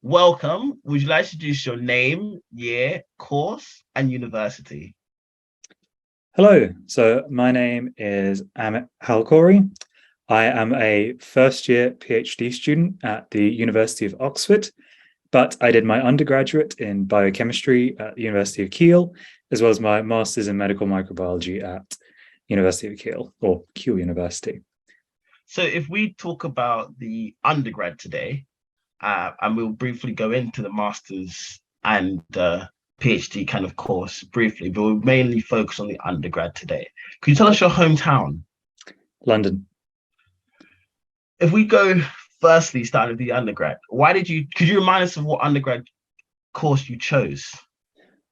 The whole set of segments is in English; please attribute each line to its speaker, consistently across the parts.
Speaker 1: Welcome. Would you like to introduce your name, year, course, and university?
Speaker 2: Hello, so my name is Amit Halkhoree. I am a first year PhD student at the University of Oxford, but I did my undergraduate in biochemistry at the University of Keele, as well as my master's in medical microbiology at University of Keele, or Keele University.
Speaker 1: So, if we talk about the undergrad today, and we'll briefly go into the master's and PhD kind of course briefly, but we'll mainly focus on the undergrad today. Could you tell us your hometown?
Speaker 2: London.
Speaker 1: If we go firstly, starting with the undergrad, could you remind us of what undergrad course you chose?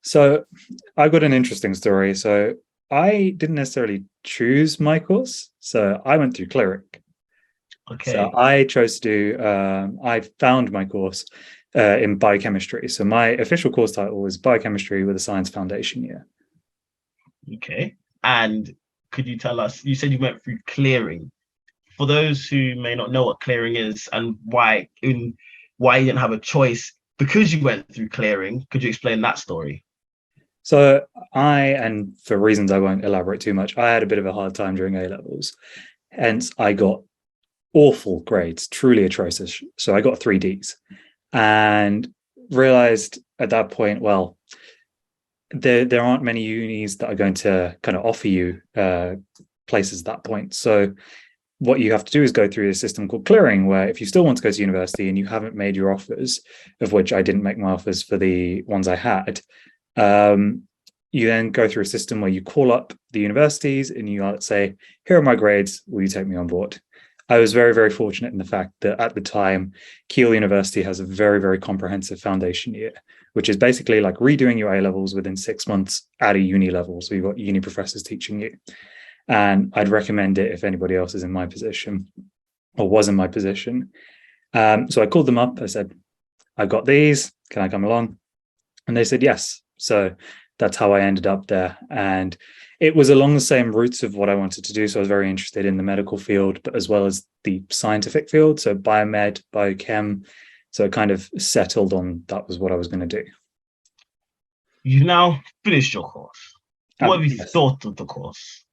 Speaker 2: So I've got an interesting story. So I didn't necessarily choose my course. So I went through Cleric. So
Speaker 1: Okay.
Speaker 2: I chose to do, I found my course in biochemistry. So my official course title was Biochemistry with a Science Foundation year.
Speaker 1: Okay. And could you tell us, you said you went through clearing. For those who may not know what clearing is and why you didn't have a choice because you went through clearing, could you explain that story?
Speaker 2: So and for reasons I won't elaborate too much, I had a bit of a hard time during A levels. Hence, I got awful grades, truly atrocious. So I got 3 Ds and realized at that point, well, there aren't many unis that are going to kind of offer you places at that point. So what you have to do is go through a system called clearing, where if you still want to go to university and you haven't made your offers, of which I didn't make my offers for the ones I had, you then go through a system where you call up the universities and you say, here are my grades, will you take me on board? I was very, very fortunate in the fact that at the time, Keele University has a very, very comprehensive foundation year, which is basically like redoing your A levels within 6 months at a uni level. So you've got uni professors teaching you. And I'd recommend it if anybody else is in my position or was in my position. So I called them up. I said, I got these. Can I come along? And they said, yes. So that's how I ended up there. And it was along the same routes of what I wanted to do. So I was very interested in the medical field, but as well as the scientific field. So biomed, biochem. So I kind of settled on that was what I was going to do.
Speaker 1: You've now finished your course. What have you
Speaker 2: Yes.
Speaker 1: thought of the course?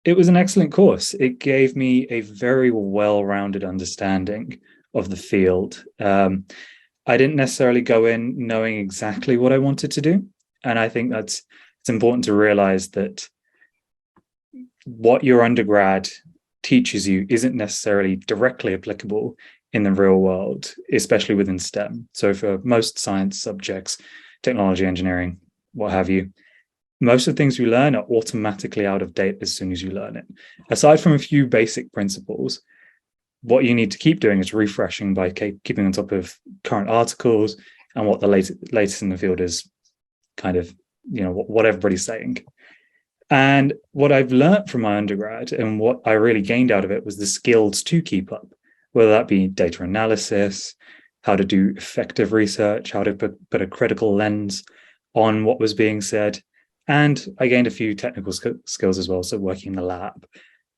Speaker 2: It was an excellent course. It gave me a very well-rounded understanding of the field. I didn't necessarily go in knowing exactly what I wanted to do. And I think it's important to realize that what your undergrad teaches you isn't necessarily directly applicable in the real world, especially within STEM. So for most science subjects, technology, engineering, what have you, most of the things you learn are automatically out of date as soon as you learn it. Aside from a few basic principles, what you need to keep doing is refreshing by keeping on top of current articles and what the latest in the field is, kind of, what everybody's saying. And what I've learned from my undergrad and what I really gained out of it was the skills to keep up, whether that be data analysis, how to do effective research, how to put a critical lens on what was being said. And I gained a few technical skills as well. So working in the lab,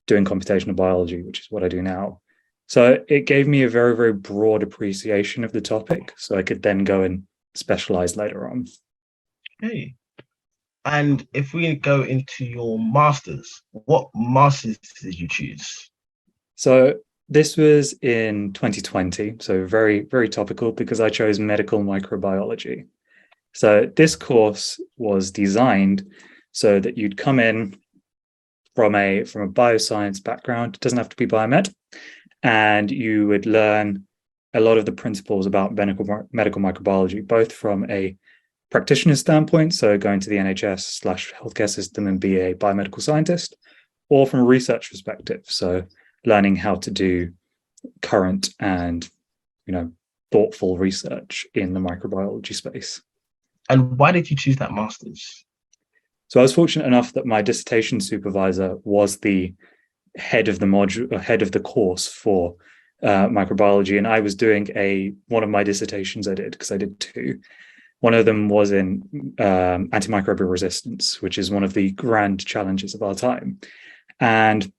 Speaker 2: doing computational biology, which is what I do now. So it gave me a very, very broad appreciation of the topic. So I could then go and specialize later on.
Speaker 1: Okay. And if we go into your master's, what master's did you choose?
Speaker 2: So this was in 2020. So very, very topical because I chose medical microbiology. So this course was designed so that you'd come in from a bioscience background. It doesn't have to be biomed, and you would learn a lot of the principles about medical microbiology, both from a practitioner standpoint, so going to the NHS/healthcare system and be a biomedical scientist, or from a research perspective, so learning how to do current and thoughtful research in the microbiology space.
Speaker 1: And why did you choose that master's?
Speaker 2: So I was fortunate enough that my dissertation supervisor was the head of the module, head of the course for microbiology, and I was doing one of my dissertations I did, because I did two. One of them was in antimicrobial resistance, which is one of the grand challenges of our time. And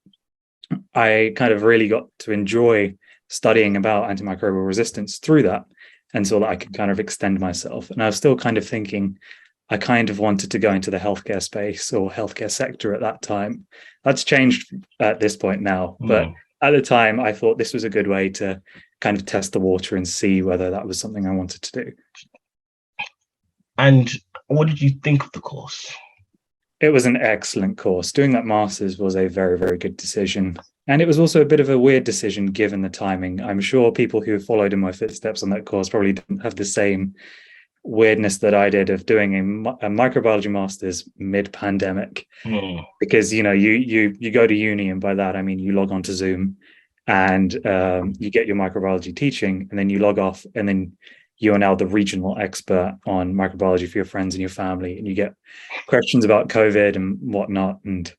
Speaker 2: I kind of really got to enjoy studying about antimicrobial resistance through that. and so that I could kind of extend myself. And I was still kind of thinking I kind of wanted to go into the healthcare space or healthcare sector at that time. That's changed at this point now, but at the time I thought this was a good way to kind of test the water and see whether that was something I wanted to do.
Speaker 1: And what did you think of the course?
Speaker 2: It was an excellent course. Doing that master's was a very, very good decision. And it was also a bit of a weird decision given the timing. I'm sure people who have followed in my footsteps on that course probably didn't have the same weirdness that I did of doing a microbiology master's mid-pandemic. Because you go to uni, and by that I mean you log on to Zoom and you get your microbiology teaching, and then you log off, and then you are now the regional expert on microbiology for your friends and your family, and you get questions about COVID and whatnot. And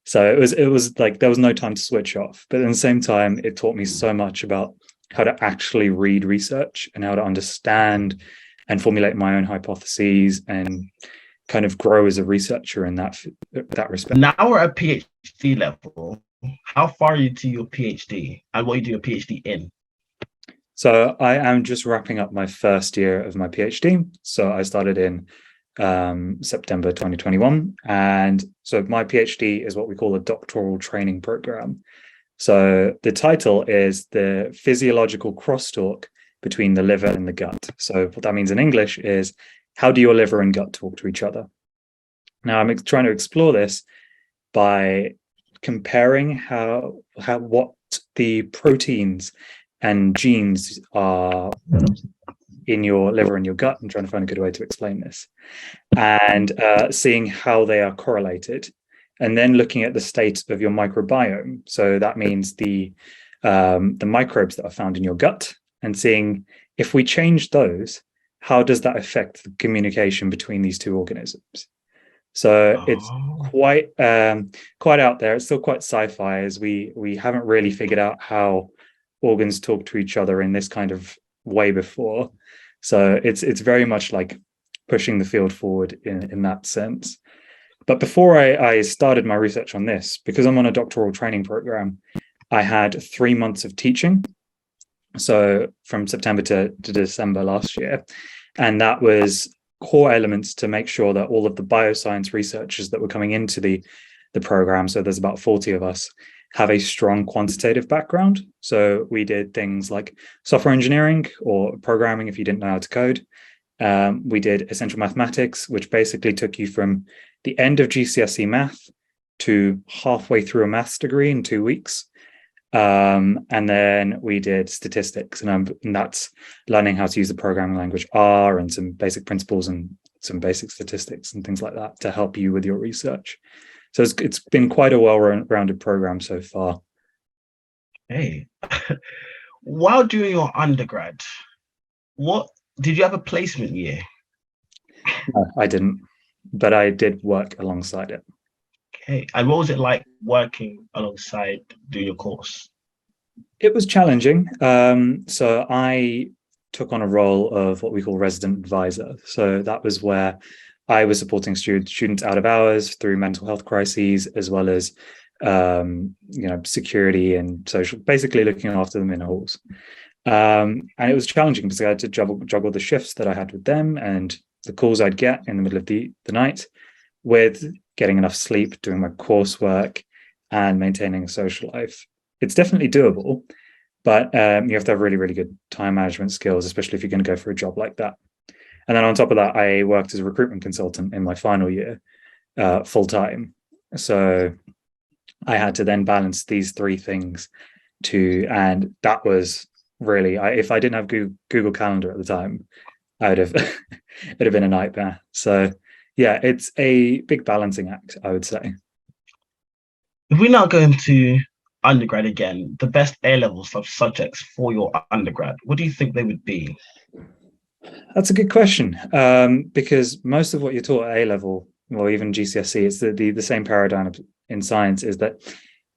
Speaker 2: so it was like there was no time to switch off. But at the same time, it taught me so much about how to actually read research and how to understand and formulate my own hypotheses and kind of grow as a researcher in that respect.
Speaker 1: Now we're at PhD level. How far are you to your PhD, and what are you doing a PhD in?
Speaker 2: So I am just wrapping up my first year of my PhD. So I started in September 2021. And so my PhD is what we call a doctoral training program. So the title is the physiological crosstalk between the liver and the gut. So what that means in English is, how do your liver and gut talk to each other? Now I'm trying to explore this by comparing what the proteins and genes are in your liver and your gut, and trying to find a good way to explain this, and seeing how they are correlated, and then looking at the state of your microbiome. So that means the microbes that are found in your gut, and seeing if we change those, how does that affect the communication between these two organisms? So it's quite out there. It's still quite sci-fi, as we haven't really figured out how organs talk to each other in this kind of way before. So it's very much like pushing the field forward in that sense. But before I started my research on this, because I'm on a doctoral training program, I had 3 months of teaching. So from September to December last year. And that was core elements to make sure that all of the bioscience researchers that were coming into the program, so there's about 40 of us, have a strong quantitative background. So we did things like software engineering or programming if you didn't know how to code. We did essential mathematics, which basically took you from the end of GCSE math to halfway through a maths degree in 2 weeks. And then we did statistics, and that's learning how to use the programming language R and some basic principles and some basic statistics and things like that to help you with your research. So it's been quite a well-rounded program so far.
Speaker 1: Hey, while doing your undergrad, what did you have a placement year?
Speaker 2: No, I didn't, but I did work alongside it.
Speaker 1: Okay, and what was it like working alongside doing your course?
Speaker 2: It was challenging. So I took on a role of what we call resident advisor. So that was where I was supporting students out of hours through mental health crises, as well as security and social, basically looking after them in halls. And it was challenging because I had to juggle the shifts that I had with them and the calls I'd get in the middle of the night, with getting enough sleep, doing my coursework, and maintaining a social life. It's definitely doable, but you have to have really, really good time management skills, especially if you're going to go for a job like that. And then on top of that, I worked as a recruitment consultant in my final year, full time. So I had to then balance these three things and that was really, if I didn't have Google Calendar at the time, I would have, it'd have been a nightmare. So yeah, it's a big balancing act, I would say.
Speaker 1: If we now go into undergrad again, the best A-level subjects for your undergrad, what do you think they would be?
Speaker 2: That's a good question, because most of what you're taught at A-level, or even GCSE, it's the same paradigm in science, is that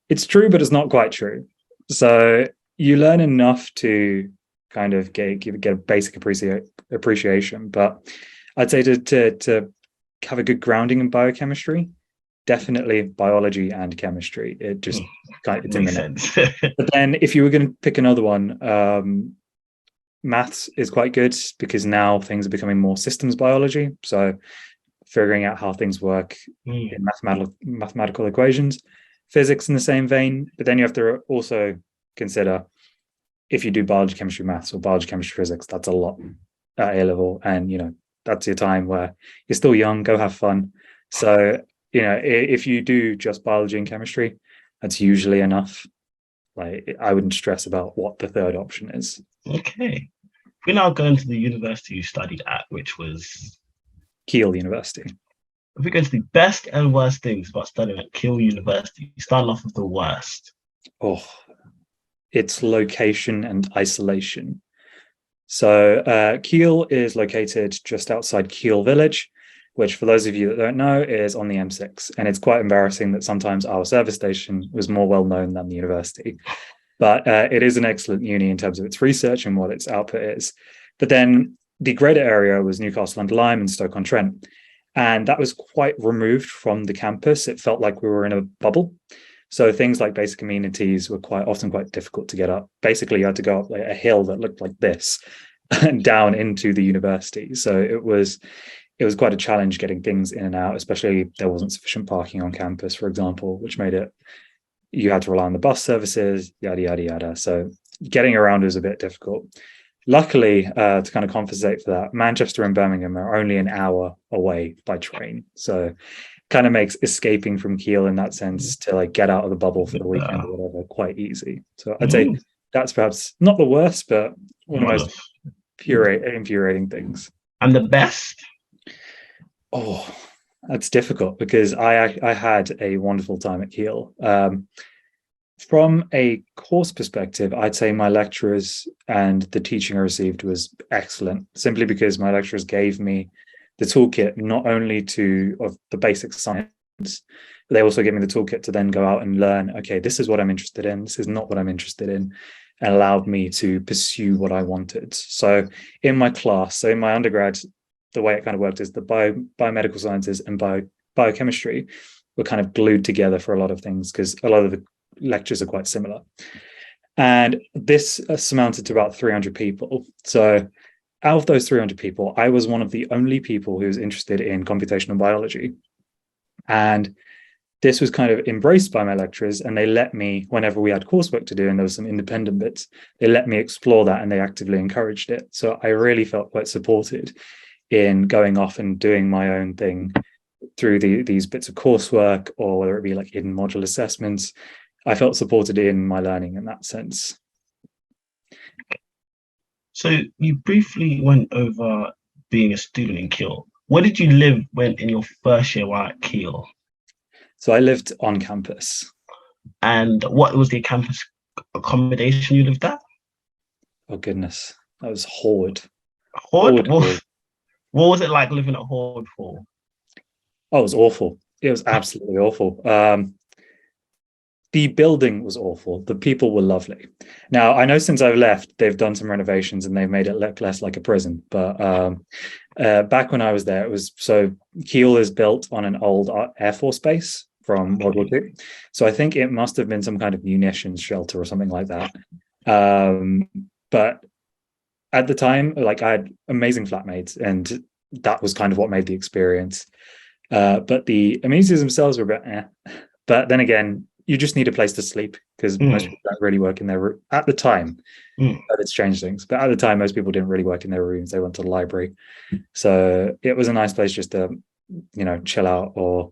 Speaker 2: it's true, but it's not quite true. So you learn enough to kind of get a basic appreciation, but I'd say to have a good grounding in biochemistry, definitely biology and chemistry. It just it's in the name. But then if you were going to pick another one, maths is quite good because now things are becoming more systems biology. So figuring out how things work in mathematical equations. Physics in the same vein, but then you have to also consider if you do biology, chemistry, maths, or biology, chemistry, physics, that's a lot at A level. And, that's your time where you're still young, go have fun. So, if you do just biology and chemistry, that's usually enough. Like, I wouldn't stress about what the third option is.
Speaker 1: Okay. We're now going to the university you studied at, which was
Speaker 2: Keele University.
Speaker 1: If we go to the best and worst things about studying at Keele University, starting off with the worst.
Speaker 2: Oh, its location and isolation. So Keele is located just outside Keele Village, which for those of you that don't know is on the M6. And it's quite embarrassing that sometimes our service station was more well known than the university. But it is an excellent uni in terms of its research and what its output is. But then the greater area was Newcastle-under-Lyme and Stoke-on-Trent. And that was quite removed from the campus. It felt like we were in a bubble. So things like basic amenities were often quite difficult to get up. Basically, you had to go up like a hill that looked like this and down into the university. So it was quite a challenge getting things in and out, especially there wasn't sufficient parking on campus, for example, which made it, you had to rely on the bus services, yada, yada, yada. So getting around was a bit difficult. Luckily, to kind of compensate for that, Manchester and Birmingham are only an hour away by train. So kind of makes escaping from Keele in that sense to like get out of the bubble for the weekend or whatever quite easy. So I'd say that's perhaps not the worst, but one of the most infuriating things.
Speaker 1: And the best?
Speaker 2: Oh, that's difficult because I had a wonderful time at Keele. From a course perspective, I'd say my lecturers and the teaching I received was excellent, simply because my lecturers gave me the toolkit not only of the basic science, but they also gave me the toolkit to then go out and learn, okay, this is what I'm interested in, this is not what I'm interested in, and allowed me to pursue what I wanted. So in my class, so in my undergrad, the way it kind of worked is the biomedical sciences and biochemistry were kind of glued together for a lot of things because a lot of the lectures are quite similar. And this amounted to about 300 people. So out of those 300 people, I was one of the only people who was interested in computational biology. And this was kind of embraced by my lecturers, and they let me, whenever we had coursework to do and there was some independent bits, they let me explore that and they actively encouraged it. So I really felt quite supported in going off and doing my own thing through these bits of coursework, or whether it be like hidden module assessments. I felt supported in my learning in that sense.
Speaker 1: So you briefly went over being a student in Keele. Where did you live in your first year while at Keele? So
Speaker 2: I lived on campus.
Speaker 1: And what was the campus accommodation you lived at?
Speaker 2: Oh goodness, that was Horde.
Speaker 1: Horde? What was it like living at Horde for?
Speaker 2: Oh, it was awful. It was absolutely awful. The building was awful. The people were lovely. Now, I know since I've left, they've done some renovations and they've made it look less like a prison. But back when I was there, it was so Keele is built on an old Air Force base from World War II. So I think it must have been some kind of munitions shelter or something like that. But at the time, like I had amazing flatmates, and that was kind of what made the experience. But the amenities themselves were a bit eh. But then again, you just need a place to sleep because most people don't really work in their room at the time. But it's changed things. But at the time, most people didn't really work in their rooms. They went to the library. So it was a nice place just to, chill out or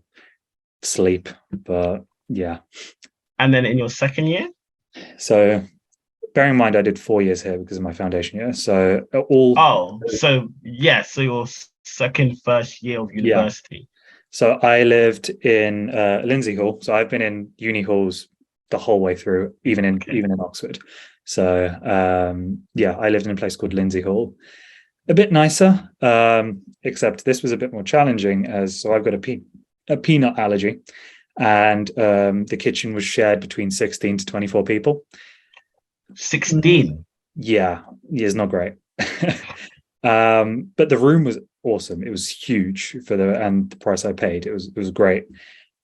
Speaker 2: sleep. But yeah.
Speaker 1: And then in your second year?
Speaker 2: So bearing in mind, I did 4 years here because of my foundation year. So
Speaker 1: so your first year of university. Yeah.
Speaker 2: So I lived in Lindsay Hall. So I've been in uni halls the whole way through, even in Oxford. So I lived in a place called Lindsay Hall. A bit nicer, except this was a bit more challenging so I've got a peanut allergy, and the kitchen was shared between 16 to 24 people.
Speaker 1: 16?
Speaker 2: Yeah, it's not great. But the room was awesome. It was huge and the price I paid. It was great.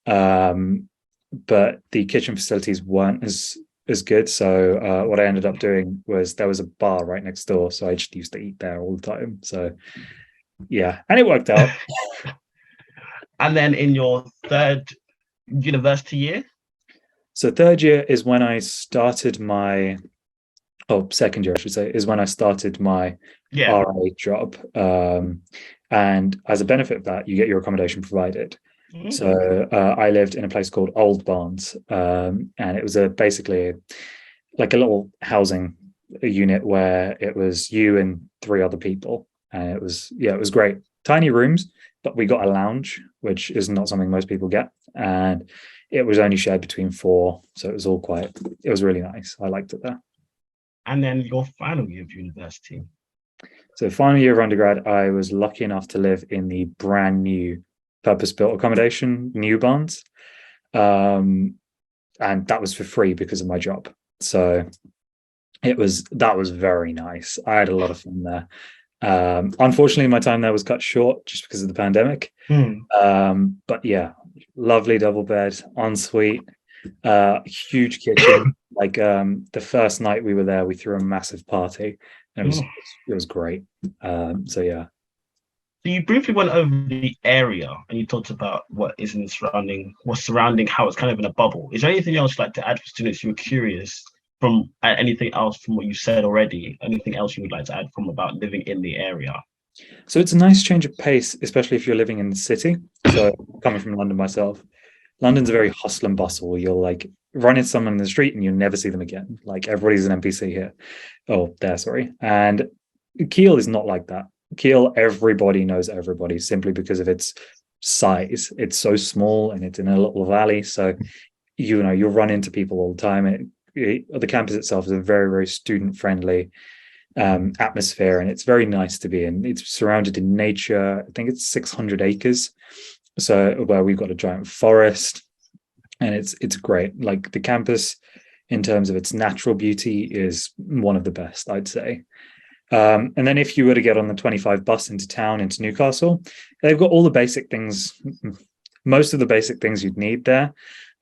Speaker 2: But the kitchen facilities weren't as as good. So what I ended up doing was there was a bar right next door, so I just used to eat there all the time. So yeah, and it worked out.
Speaker 1: And then in your third university year?
Speaker 2: So third year is when I started my, second year, I should say, is when I started my RA job. And as a benefit of that, you get your accommodation provided. Mm-hmm. So I lived in a place called Old Barnes, and it was basically like a little housing unit where it was you and 3 other people. And it was great. Tiny rooms, but we got a lounge, which is not something most people get. And it was only shared between 4. So it was really nice. I liked it there.
Speaker 1: And then your final year of university?
Speaker 2: So final year of undergrad, I was lucky enough to live in the brand new purpose-built accommodation, New Barnes. And that was for free because of my job. So that was very nice. I had a lot of fun there. Unfortunately, my time there was cut short just because of the pandemic. But yeah, lovely double bed, ensuite, huge kitchen. Like the first night we were there, we threw a massive party. And it was great. So yeah.
Speaker 1: So you briefly went over the area and you talked about what is in the surrounding how it's kind of in a bubble. Is there anything else you'd like to add for students who are curious from anything else from what you said already? Anything else you would like to add from about living in the area?
Speaker 2: So it's a nice change of pace, especially if you're living in the city. So coming from London myself, London's a very hustle and bustle. You'll like run into someone in the street and you'll never see them again. Like everybody's an NPC here. Oh, there, sorry. And Keele is not like that. Keele, everybody knows everybody simply because of its size. It's so small and it's in a little valley. So, you'll run into people all the time. The campus itself is a very, very student-friendly atmosphere, and it's very nice to be in. It's surrounded in nature. I think it's 600 acres. So where we've got a giant forest, and it's great. Like the campus, in terms of its natural beauty, is one of the best, I'd say. And then if you were to get on the 25 bus into town, into Newcastle, they've got all the basic things, most of the basic things you'd need there.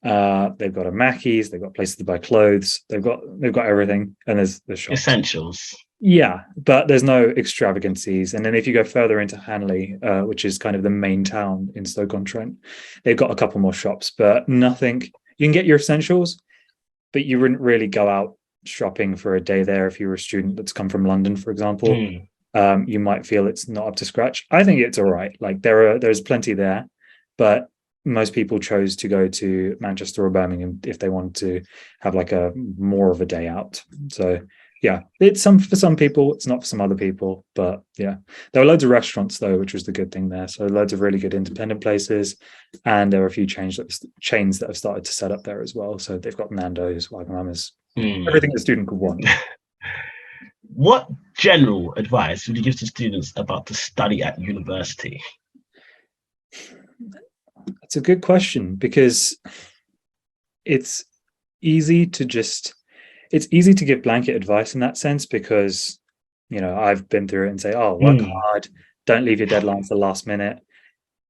Speaker 2: They've got a Mackey's, they've got places to buy clothes, they've got everything, and there's shops.
Speaker 1: Essentials.
Speaker 2: Yeah, but there's no extravagancies. And then if you go further into Hanley, which is kind of the main town in Stoke-on-Trent, they've got a couple more shops, but nothing. You can get your essentials, but you wouldn't really go out shopping for a day there if you were a student that's come from London, for example. You might feel it's not up to scratch. I think it's all right. Like there's plenty there, but most people chose to go to Manchester or Birmingham if they wanted to have like a more of a day out. So yeah, it's for some people, it's not for some other people, but yeah, there were loads of restaurants though, which was the good thing there. So loads of really good independent places, and there are a few chains that have started to set up there as well. So they've got Nando's, Wagamama's, everything the student could want.
Speaker 1: What general advice would you give to students about to study at university?
Speaker 2: That's a good question, because it's easy to give blanket advice in that sense, because I've been through it and say, work hard, don't leave your deadlines the last minute.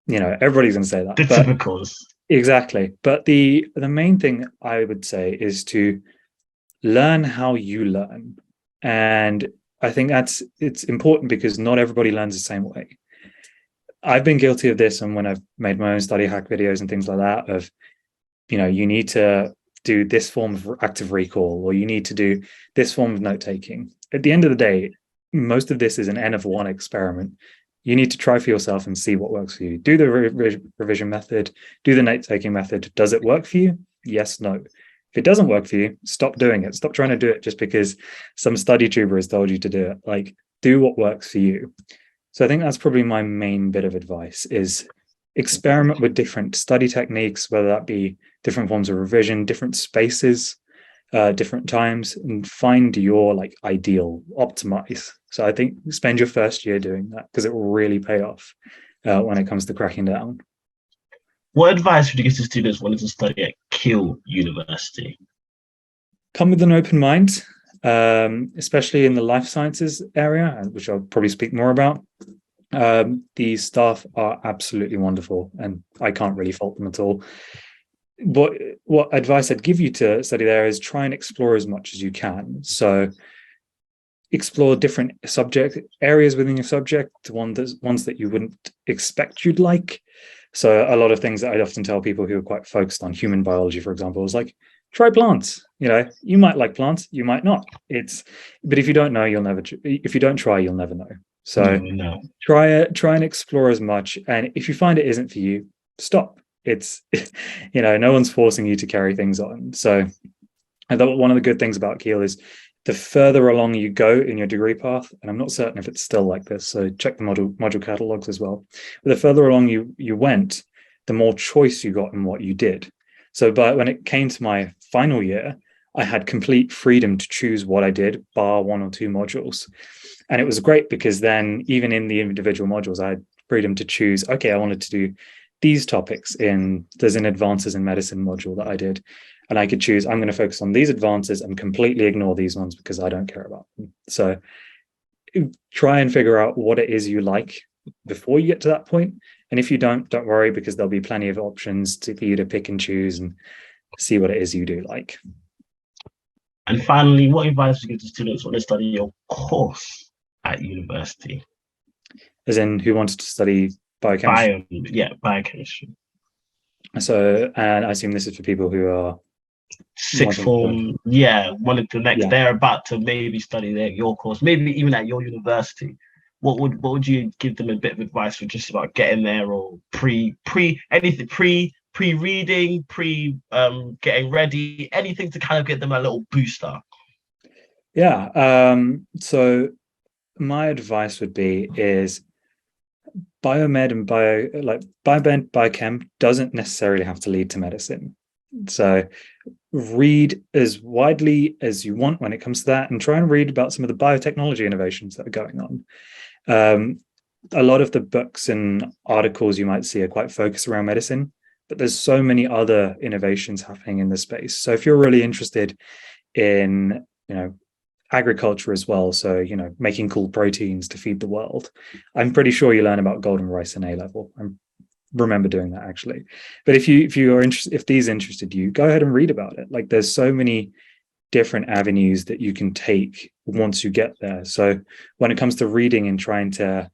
Speaker 2: Everybody's gonna say that.
Speaker 1: The typicals.
Speaker 2: Exactly. But the main thing I would say is to learn how you learn. And I think it's important, because not everybody learns the same way. I've been guilty of this, and when I've made my own study hack videos and things like that, of you need to do this form of active recall, or you need to do this form of note taking. At the end of the day, most of this is an N of 1 experiment. You need to try for yourself and see what works for you. Do the revision method, do the note taking method. Does it work for you? Yes, no. If it doesn't work for you, stop doing it. Stop trying to do it just because some study tuber has told you to do it. Like, do what works for you. So I think that's probably my main bit of advice, is experiment with different study techniques, whether that be different forms of revision, different spaces, different times, and find your ideal, optimize. So I think spend your first year doing that, because it will really pay off when it comes to cracking down.
Speaker 1: What advice would you give to students wanting to study at Keele University?
Speaker 2: Come with an open mind, especially in the life sciences area, which I'll probably speak more about. The staff are absolutely wonderful, and I can't really fault them at all. what advice I'd give you to study there is try and explore as much as you can. So explore different subject areas within your subject, ones that you wouldn't expect you'd like. So a lot of things that I'd often tell people who are quite focused on human biology, for example, is like, try plants. You might like plants, you might not. But if you don't know, if you don't try, you'll never know. So
Speaker 1: No.
Speaker 2: try and explore as much. And if you find it isn't for you, stop. It's, no one's forcing you to carry things on. So I thought one of the good things about Keele is the further along you go in your degree path, and I'm not certain if it's still like this, so check the module catalogs as well. But the further along you went, the more choice you got in what you did. So when it came to my final year, I had complete freedom to choose what I did, bar 1 or 2 modules. And it was great because then even in the individual modules, I had freedom to choose, okay, I wanted to do these topics there's an advances in medicine module that I did. And I could choose, I'm going to focus on these advances and completely ignore these ones because I don't care about them. So try and figure out what it is you like before you get to that point. And if you don't worry, because there'll be plenty of options for you to pick and choose and see what it is you do like.
Speaker 1: And finally, what advice would you give to students when they study your course at university?
Speaker 2: As in, who wanted to study biochemistry?
Speaker 1: Biochemistry.
Speaker 2: So, and I assume this is for people who are
Speaker 1: sixth form, wanted the next. They're about to maybe study your course, maybe even at your university. What would you give them a bit of advice for just about getting there, or pre-reading, getting ready, anything to kind of get them a little booster?
Speaker 2: So my advice would be is biomed and biochem doesn't necessarily have to lead to medicine. So read as widely as you want when it comes to that, and try and read about some of the biotechnology innovations that are going on. A lot of the books and articles you might see are quite focused around medicine, but there's so many other innovations happening in the space. So if you're really interested in, agriculture as well, so making cool proteins to feed the world, I'm pretty sure you learn about golden rice in A level. I remember doing that actually. But if you are interested, if these interested you, go ahead and read about it. Like, there's so many different avenues that you can take once you get there. So when it comes to reading and trying to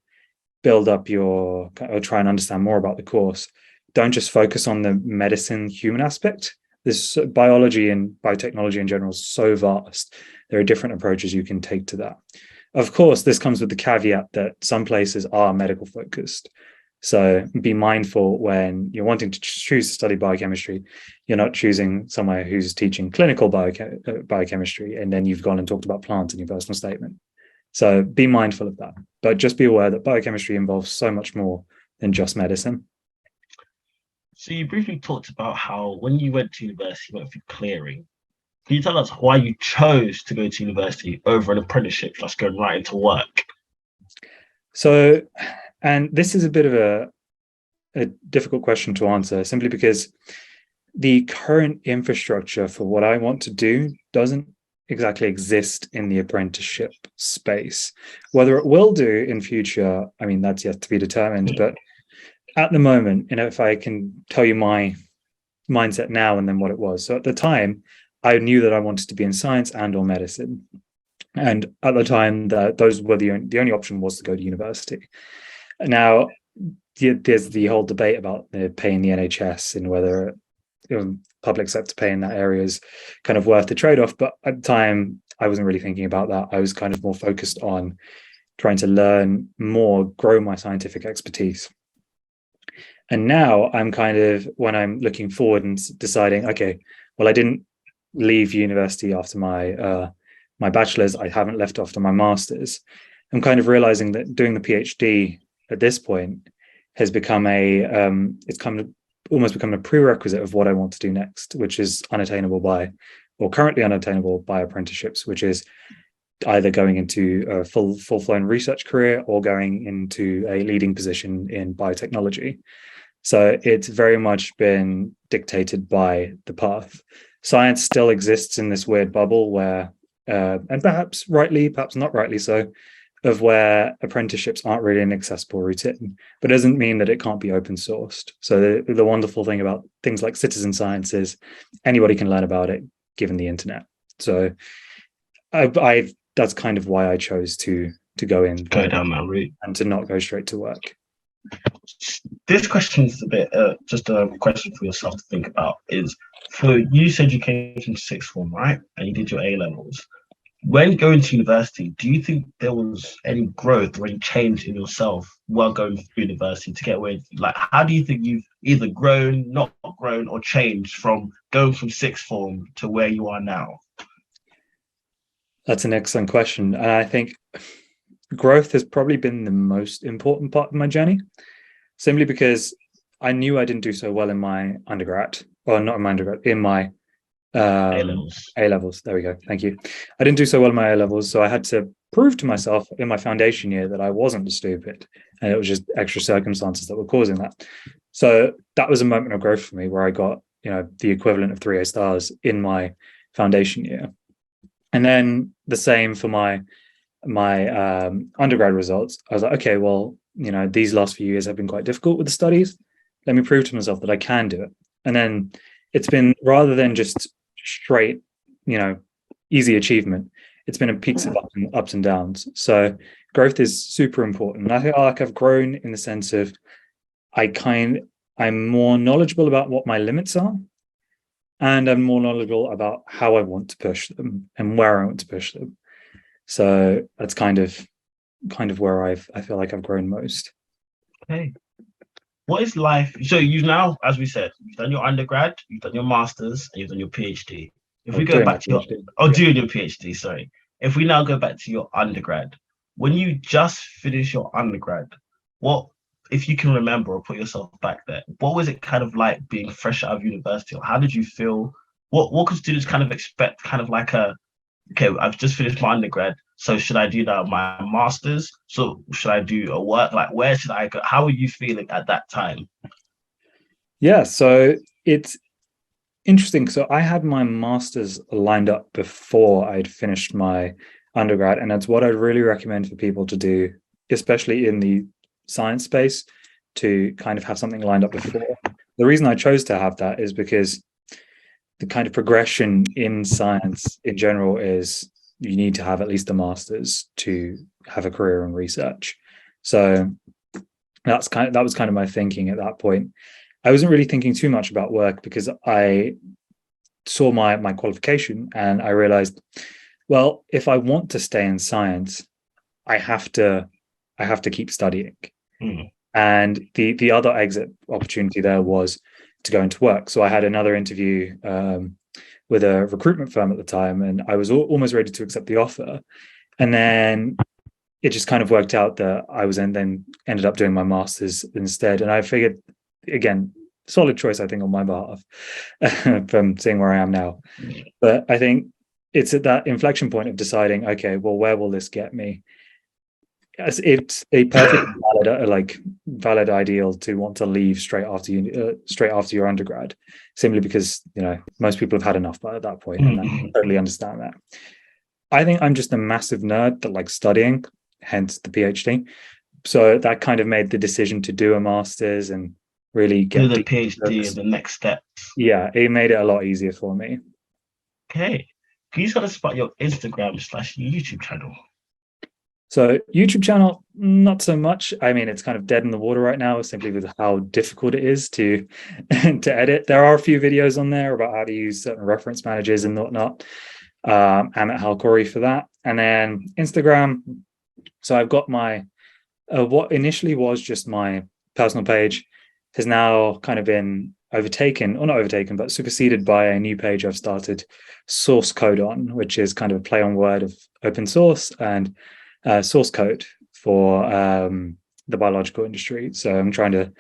Speaker 2: build up or try and understand more about the course, don't just focus on the medicine human aspect. This biology and biotechnology in general is so vast. There are different approaches you can take to that. Of course, this comes with the caveat that some places are medical focused. So be mindful when you're wanting to choose to study biochemistry, you're not choosing somewhere who's teaching clinical biochemistry, and then you've gone and talked about plants in your personal statement. So be mindful of that, but just be aware that biochemistry involves so much more than just medicine.
Speaker 1: So you briefly talked about how when you went to university, you went through clearing. Can you tell us why you chose to go to university over an apprenticeship, just going right into work?
Speaker 2: So, and this is a bit of a difficult question to answer, simply because the current infrastructure for what I want to do doesn't exactly exist in the apprenticeship space. Whether it will do in future, I mean, that's yet to be determined. But at the moment, if I can tell you my mindset now and then what it was. So at the time, I knew that I wanted to be in science and or medicine. And at the time, those were the only option was to go to university. Now, there's the whole debate about paying the NHS and whether public sector pay in that area is kind of worth the trade-off. But at the time, I wasn't really thinking about that. I was kind of more focused on trying to learn more, grow my scientific expertise. And now I'm kind of, when I'm looking forward and deciding, okay, well, I didn't leave university after my bachelor's, I haven't left after my master's. I'm kind of realizing that doing the PhD at this point has become almost become a prerequisite of what I want to do next, which is currently unattainable by apprenticeships, which is either going into a full-blown research career or going into a leading position in biotechnology. So it's very much been dictated by the path. Science still exists in this weird bubble where, and perhaps rightly, perhaps not rightly so, of where apprenticeships aren't really an accessible routine, but it doesn't mean that it can't be open sourced. So the wonderful thing about things like citizen science is anybody can learn about it given the internet. So I that's kind of why I chose to go
Speaker 1: down that route
Speaker 2: and to not go straight to work.
Speaker 1: This question is a bit just a question for yourself to think about. Is for you said you came from sixth form, right? And you did your A levels. When going to university, do you think there was any growth or any change in yourself while going through university to get where, like, how do you think you've either grown, not grown, or changed from going from sixth form to where you are now?
Speaker 2: That's an excellent question. And I think growth has probably been the most important part of my journey, simply because I knew I didn't do so well in my undergrad, or not in my undergrad, in my
Speaker 1: A-levels.
Speaker 2: A-levels. There we go. Thank you. I didn't do so well in my A-levels, so I had to prove to myself in my foundation year that I wasn't stupid, and it was just extra circumstances that were causing that. So that was a moment of growth for me, where I got, the equivalent of 3 A stars in my foundation year. And then the same for my undergrad results. I was like, okay, well, these last few years have been quite difficult with the studies. Let me prove to myself that I can do it. And then it's been, rather than just straight, easy achievement, it's been a peaks of ups and downs. So growth is super important. I feel like I've grown in the sense of I'm more knowledgeable about what my limits are, and I'm more knowledgeable about how I want to push them and where I want to push them. So that's kind of where I feel like I've grown most.
Speaker 1: Okay. What is life? So you've now, as we said, you've done your undergrad, you've done your master's, and you've done your PhD. If we go back to doing your PhD, sorry. If we now go back to your undergrad, when you just finished your undergrad, what, if you can remember or put yourself back there, what was it kind of like being fresh out of university? Or how did you feel? What could students kind of expect? Kind of like okay, I've just finished my undergrad, so should I do now my master's? So should I do a work? Like, where should I go? How were you feeling at that time?
Speaker 2: Yeah, so it's interesting. So I had my master's lined up before I'd finished my undergrad, and that's what I'd really recommend for people to do, especially in the science space, to kind of have something lined up before. The reason I chose to have that is because the kind of progression in science in general is you need to have at least a master's to have a career in research. So that was kind of my thinking at that point. I wasn't really thinking too much about work because I saw my qualification and I realized, well, if I want to stay in science, I have to keep studying. And the other exit opportunity there was to go into work. So I had another interview with a recruitment firm at the time, and I was almost ready to accept the offer. And then it just kind of worked out that I was then ended up doing my master's instead. And I figured, again, solid choice, I think, on my behalf from seeing where I am now. But I think it's at that inflection point of deciding, okay, well, where will this get me? It's a perfect valid ideal to want to leave straight after your undergrad, simply because most people have had enough by that point, and I totally understand that. I think I'm just a massive nerd that likes studying, hence the PhD. So that kind of made the decision to do a master's and really get
Speaker 1: the PhD and the next step.
Speaker 2: Yeah, it made it a lot easier for me.
Speaker 1: Okay, can you tell us about your Instagram/YouTube channel?
Speaker 2: So YouTube channel, not so much. I mean, it's kind of dead in the water right now, simply with how difficult it is to edit. There are a few videos on there about how to use certain reference managers and whatnot. Amit Halkhoree for that. And then Instagram. So I've got my, what initially was just my personal page has now kind of been overtaken, or not overtaken, but superseded by a new page I've started, Source Code on, which is kind of a play on word of open source and source code for the biological industry. So I'm trying to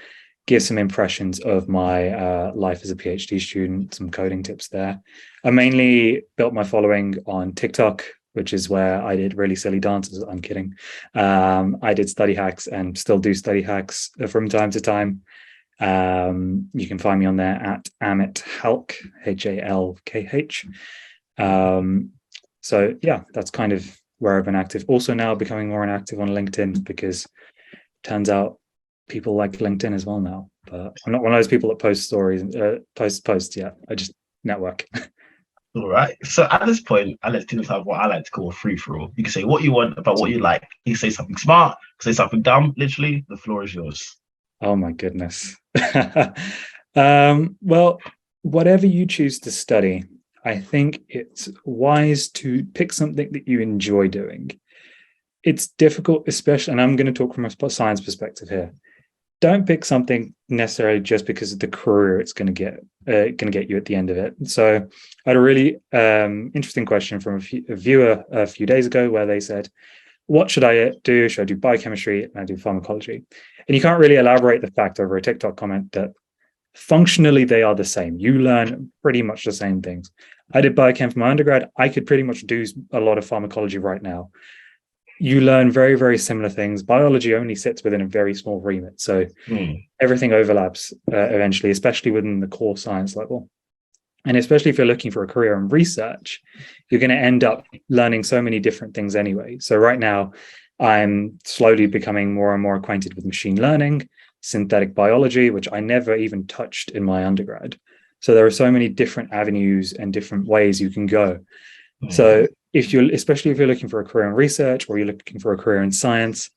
Speaker 2: give some impressions of my life as a PhD student, some coding tips there. I mainly built my following on TikTok, which is where I did really silly dances. I'm kidding. I did study hacks and still do study hacks from time to time. You can find me on there at Amit Halk, Halkh. So yeah, that's kind of where I've been active. Also now becoming more inactive on LinkedIn because turns out people like LinkedIn as well now. But I'm not one of those people that post stories, posts yet. I just network.
Speaker 1: All right. So at this point, let's do this have what I like to call a free for all. You can say what you want about what you like. You can say something smart, say something dumb. Literally, the floor is yours.
Speaker 2: Oh my goodness. Well, whatever you choose to study, I think it's wise to pick something that you enjoy doing. It's difficult, especially, and I'm going to talk from a science perspective here. Don't pick something necessarily just because of the career it's going to get you at the end of it. So I had a really interesting question from a viewer a few days ago where they said, what should I do? Should I do biochemistry and I do pharmacology? And you can't really elaborate the fact over a TikTok comment that functionally they are the same. You learn pretty much the same things. I did biochem for my undergrad. I could pretty much do a lot of pharmacology right now. You learn very, very similar things. Biology only sits within a very small remit. So everything overlaps eventually, especially within the core science level. And especially if you're looking for a career in research, you're going to end up learning so many different things anyway. So right now, I'm slowly becoming more and more acquainted with machine learning, synthetic biology, which I never even touched in my undergrad. So there are so many different avenues and different ways you can go. So especially if you're looking for a career in research or you're looking for a career in science,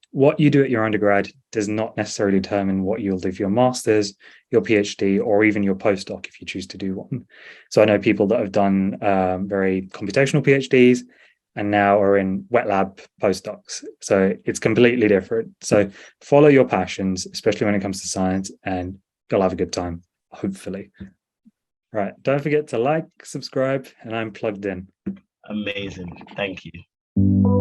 Speaker 2: what you do at your undergrad does not necessarily determine what you'll do for your master's, your PhD, or even your postdoc if you choose to do one. So I know people that have done very computational PhDs and now are in wet lab postdocs. So it's completely different. So follow your passions, especially when it comes to science, and you'll have a good time, hopefully. Right. Don't forget to like, subscribe, and I'm plugged in.
Speaker 1: Amazing. Thank you.